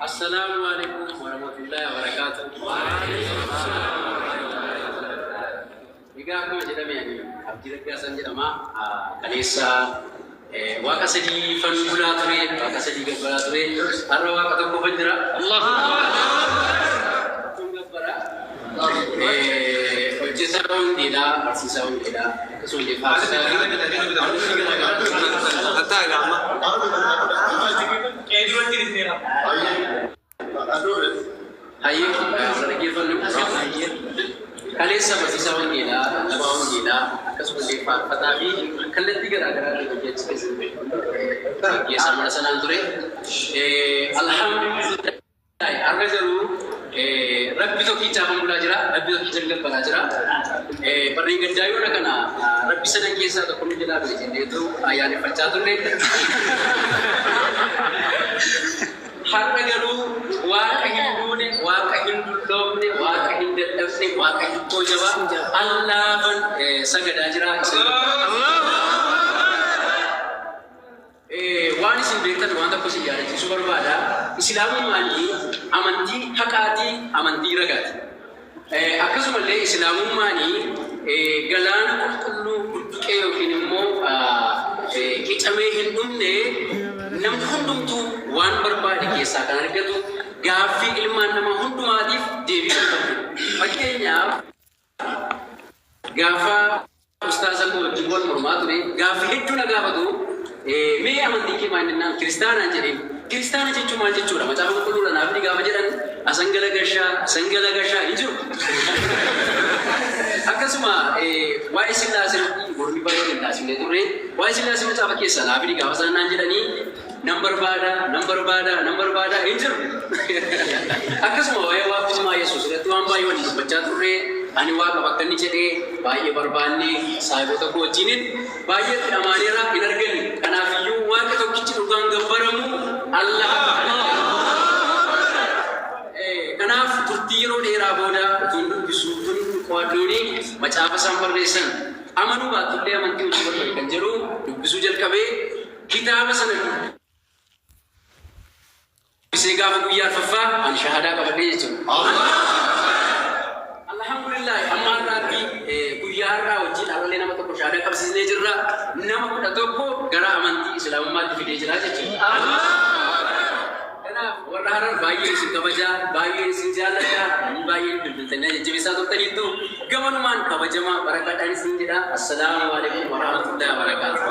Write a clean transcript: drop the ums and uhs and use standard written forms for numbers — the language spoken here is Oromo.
Assalamualaikum warahmatullahi wabarakatuh. Jika aku menjadi yang abdi legasan jedama kanisa waka sedi fanbula ture waka sedi gabara ture arwa waka to kofajira Allah tunggabara hojjetaawwan dheedhaa barsiisaawwan dheedhaa akkasuma jefaasa attagama hayye dhaggeeffannu kaleessa barsiisaawwan dheedhaa labaawwan dheedhaa akkasuma jeeffataa fi kallattii garaa garaa hojjechiisa mana sanaan ture alhamdulillah arga jaruu rabbi tokkicha fanbulaa jira rabbi tokkicha gabbaraa jira barreen gaddaayyoona kana rabbi sanan keessaa tokko nu jalaa bile jenneetu ayyaaneffachaa turre har'a garuu waaqa hin duune waaqa hin dulloomne waaqa hin dadhabne waaqa hin toojaba allaafan sagadaa jira waan isin beektan waan tokko isin yaadachiisuu barbaada islaamummaanii amantii haqaatii amantii ragaati akkasumallee islaamummaanii galaana qulqulluu budduqee yookiin immoo qicamee hin dhumne namni hundumtuu waan barbaade keessaa kan argatu gaaffii ilmaan namaa hundumaatiif deebii qabu. Fakkeenyaaf gaafa ustaaza koo wajjin wal mormaa ture gaaffii hedduu na gaafatu mee amantiin kee maal jennaan kiristaanaan jedheen kiristaana jechuun maal jechuudha macaafa qulqulluudha naaf ni gaafa jedhan asangala gashaa hin jiru. Akkasuma waa'ee sillaasee mormi bal'oo hin taasifne turre waa'ee sillaasee macaafa keessaa naaf ni gaafa sanaan jedhanii nan barbaada hin jiru. Akkasuma waa'ee waaqummaa Yesuus irratti waan baay'ee waliin dubbachaa turre ani waaqa bakka inni jedhee baay'ee barbaanne saayibota koo wajjiniin baay'ee dhamaaneera hin arganne kanaafiyyuu waaqa tokkichi dhugaan gabbaramu Allah. Kanaaf turtii yeroo dheeraa booda utuun dubbisuu utuun qo'addoonii macaafa isaan barreessan amanuu baatullee amantii hojii barbaade kan jedhu dubbisuu jalqabee kitaaba sana dubbisee gaafa guyyaa arfaffaa ani shahadaa qabadhee jechuudha. Alhamdulillah amma irraatti guyyaa irraa wajjin harolee nama tokko shahadaa qabsiisnee jirra nama 11 gara amantii islaamummaatti fidee jira jechuudha. Warra harar baay'ee isin kabajaa baay'ee isin jaalladha baay'ee bilbiltanii jajjabeessaa turtaniittu gamanumaan kabajamaa barakaadhaan isin jedha. Assalaamu alaikum warahmatullahi wabarakatuh.